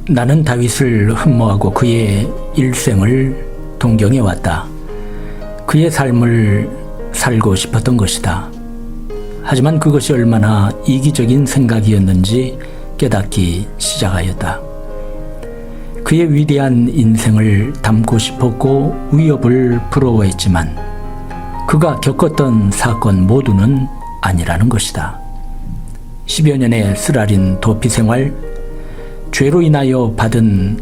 나는 다윗을 흠모하고 그의 일생을 동경해 왔다. 그의 삶을 살고 싶었던 것이다. 하지만 그것이 얼마나 이기적인 생각이었는지 깨닫기 시작하였다. 그의 위대한 인생을 담고 싶었고 위협을 부러워했지만 그가 겪었던 사건 모두는 아니라는 것이다. 10여 년의 쓰라린 도피 생활, 죄로 인하여 받은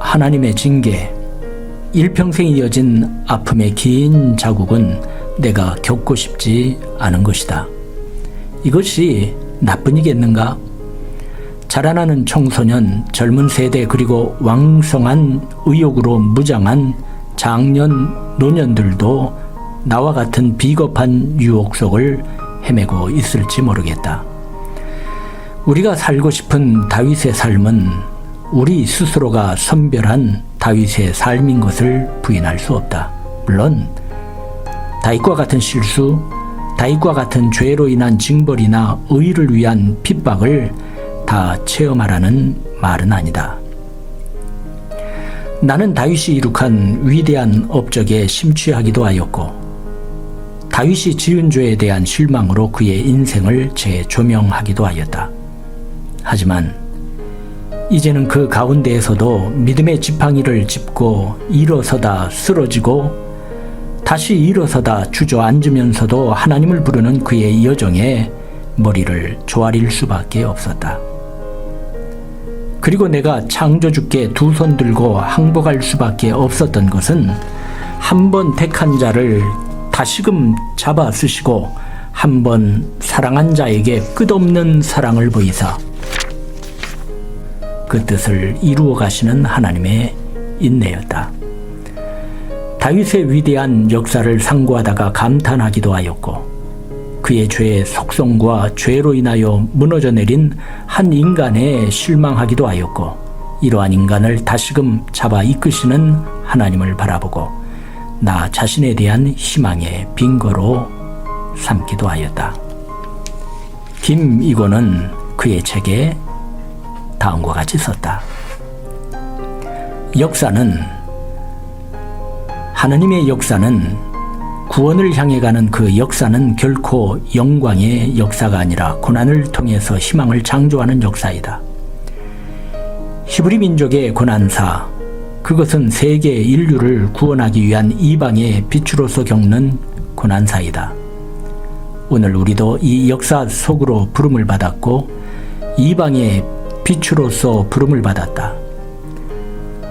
하나님의 징계, 일평생 이어진 아픔의 긴 자국은 내가 겪고 싶지 않은 것이다. 이것이 나쁜 일이겠는가? 자라나는 청소년, 젊은 세대 그리고 왕성한 의욕으로 무장한 장년, 노년들도 나와 같은 비겁한 유혹 속을 헤매고 있을지 모르겠다. 우리가 살고 싶은 다윗의 삶은 우리 스스로가 선별한 다윗의 삶인 것을 부인할 수 없다. 물론 다윗과 같은 실수, 다윗과 같은 죄로 인한 징벌이나 의를 위한 핍박을 다 체험하라는 말은 아니다. 나는 다윗이 이룩한 위대한 업적에 심취하기도 하였고 다윗이 지은 죄에 대한 실망으로 그의 인생을 재조명하기도 하였다. 하지만 이제는 그 가운데에서도 믿음의 지팡이를 짚고 일어서다 쓰러지고 다시 일어서다 주저앉으면서도 하나님을 부르는 그의 여정에 머리를 조아릴 수밖에 없었다. 그리고 내가 창조주께 두 손 들고 항복할 수밖에 없었던 것은 한 번 택한 자를 다시금 잡아 쓰시고 한 번 사랑한 자에게 끝없는 사랑을 보이사 그 뜻을 이루어 가시는 하나님의 인내였다. 다윗의 위대한 역사를 상고하다가 감탄하기도 하였고 그의 죄의 속성과 죄로 인하여 무너져 내린 한 인간에 실망하기도 하였고 이러한 인간을 다시금 잡아 이끄시는 하나님을 바라보고 나 자신에 대한 희망의 빙거로 삼기도 하였다. 김이곤은 그의 책에 다음과 같이 썼다. 하나님의 역사는 구원을 향해 가는 그 역사는 결코 영광의 역사가 아니라 고난을 통해서 희망을 창조하는 역사이다. 히브리 민족의 고난사, 그것은 세계 인류를 구원하기 위한 이방의 빛으로서 겪는 고난사이다. 오늘 우리도 이 역사 속으로 부름을 받았고 이방의 빛으로서 부름을 받았다.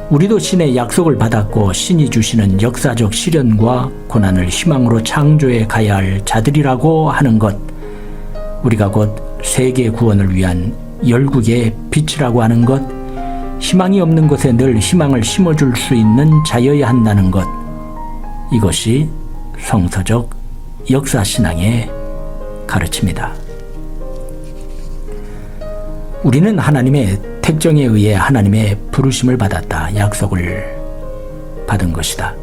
우리도 신의 약속을 받았고 신이 주시는 역사적 시련과 고난을 희망으로 창조해 가야 할 자들이라고 하는 것, 우리가 곧 세계 구원을 위한 열국의 빛이라고 하는 것, 희망이 없는 곳에 늘 희망을 심어줄 수 있는 자여야 한다는 것, 이것이 성서적 역사신앙의 가르침이다. 우리는 하나님의 택정에 의해 하나님의 부르심을 받았다. 약속을 받은 것이다.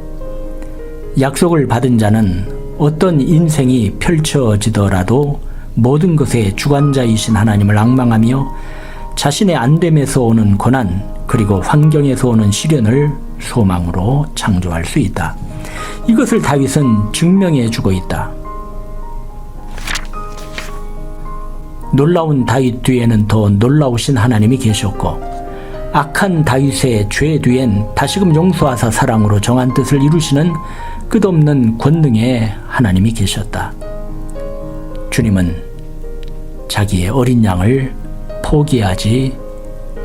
약속을 받은 자는 어떤 인생이 펼쳐지더라도 모든 것의 주관자이신 하나님을 앙망하며 자신의 안됨에서 오는 고난 그리고 환경에서 오는 시련을 소망으로 창조할 수 있다. 이것을 다윗은 증명해 주고 있다. 놀라운 다윗 뒤에는 더 놀라우신 하나님이 계셨고 악한 다윗의 죄 뒤엔 다시금 용서하사 사랑으로 정한 뜻을 이루시는 끝없는 권능의 하나님이 계셨다. 주님은 자기의 어린 양을 포기하지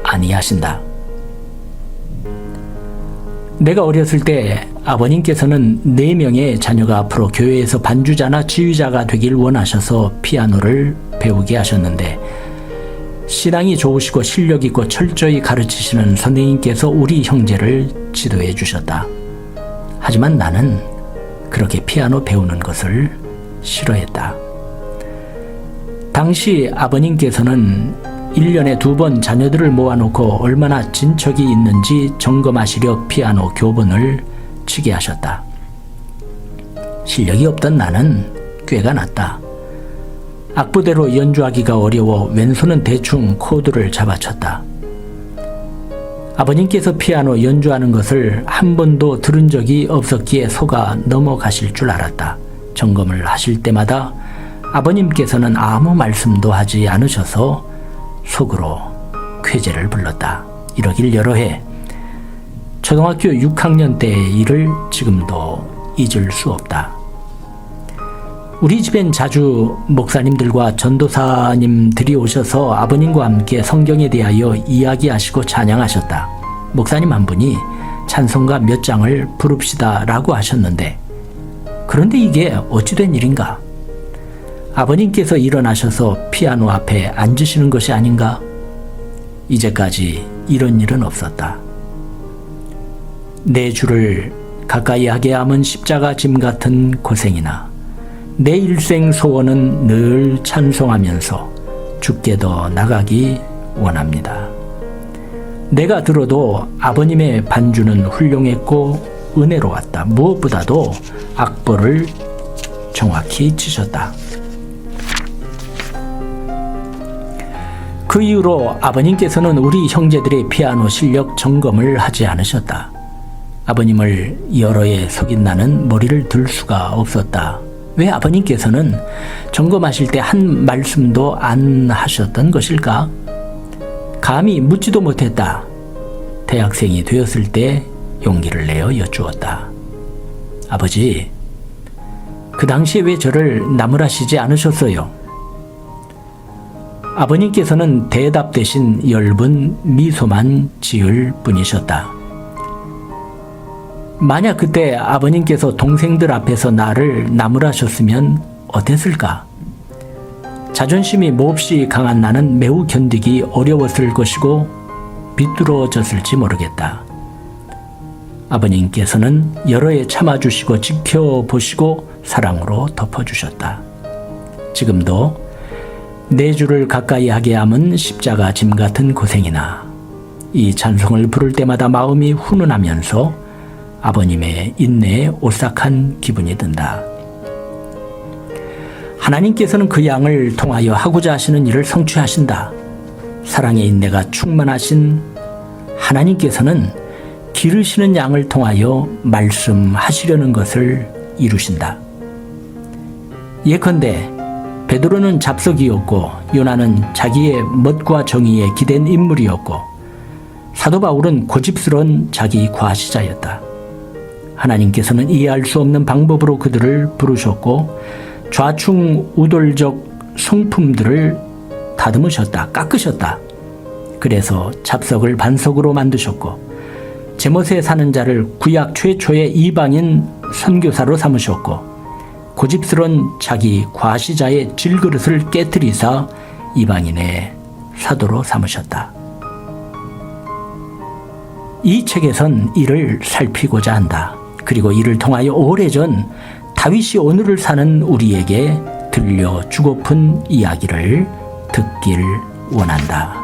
아니하신다. 내가 어렸을 때 아버님께서는 4명의 자녀가 앞으로 교회에서 반주자나 지휘자가 되길 원하셔서 피아노를 배우게 하셨는데 신앙이 좋으시고 실력 있고 철저히 가르치시는 선생님께서 우리 형제를 지도해 주셨다. 하지만 나는 그렇게 피아노 배우는 것을 싫어했다. 당시 아버님께서는 1년에 2번 자녀들을 모아놓고 얼마나 진척이 있는지 점검하시려 피아노 교본을 치게 하셨다. 실력이 없던 나는 꾀가 났다. 악보대로 연주하기가 어려워 왼손은 대충 코드를 잡아쳤다. 아버님께서 피아노 연주하는 것을 한 번도 들은 적이 없었기에 속아 넘어가실 줄 알았다. 점검을 하실 때마다 아버님께서는 아무 말씀도 하지 않으셔서 속으로 쾌재를 불렀다. 이러길 여러 해. 초등학교 6학년 때의 일을 지금도 잊을 수 없다. 우리 집엔 자주 목사님들과 전도사님들이 오셔서 아버님과 함께 성경에 대하여 이야기하시고 찬양하셨다. 목사님 한 분이 찬송가 몇 장을 부릅시다 라고 하셨는데, 그런데 이게 어찌된 일인가? 아버님께서 일어나셔서 피아노 앞에 앉으시는 것이 아닌가? 이제까지 이런 일은 없었다. 내 주를 가까이 하게 함은 십자가 짐 같은 고생이나 내 일생 소원은 늘 찬송하면서 주께 더 나가기 원합니다. 내가 들어도 아버님의 반주는 훌륭했고 은혜로웠다. 무엇보다도 악보를 정확히 치셨다. 그 이후로 아버님께서는 우리 형제들의 피아노 실력 점검을 하지 않으셨다. 아버님을 여러 해 속인 나는 머리를 들 수가 없었다. 왜 아버님께서는 점검하실 때 한 말씀도 안 하셨던 것일까? 감히 묻지도 못했다. 대학생이 되었을 때 용기를 내어 여쭈었다. 아버지, 그 당시에 왜 저를 나무라시지 않으셨어요? 아버님께서는 대답 대신 엷은 미소만 지을 뿐이셨다. 만약 그때 아버님께서 동생들 앞에서 나를 나무라셨으면 어땠을까? 자존심이 몹시 강한 나는 매우 견디기 어려웠을 것이고 비뚤어졌을지 모르겠다. 아버님께서는 여러 해 참아주시고 지켜보시고 사랑으로 덮어주셨다. 지금도 내 주를 가까이 하게 함은 십자가 짐 같은 고생이나 이 찬송을 부를 때마다 마음이 훈훈하면서 아버님의 인내에 오싹한 기분이 든다. 하나님께서는 그 양을 통하여 하고자 하시는 일을 성취하신다. 사랑의 인내가 충만하신 하나님께서는 기르시는 양을 통하여 말씀하시려는 것을 이루신다. 예컨대 베드로는 잡석이었고 요나는 자기의 멋과 정의에 기댄 인물이었고 사도 바울은 고집스러운 자기 과시자였다. 하나님께서는 이해할 수 없는 방법으로 그들을 부르셨고 좌충우돌적 성품들을 다듬으셨다. 깎으셨다. 그래서 잡석을 반석으로 만드셨고 제못에 사는 자를 구약 최초의 이방인 선교사로 삼으셨고 고집스러운 자기 과시자의 질그릇을 깨뜨리사 이방인의 사도로 삼으셨다. 이 책에선 이를 살피고자 한다. 그리고 이를 통하여 오래전 다윗이 오늘을 사는 우리에게 들려주고픈 이야기를 듣길 원한다.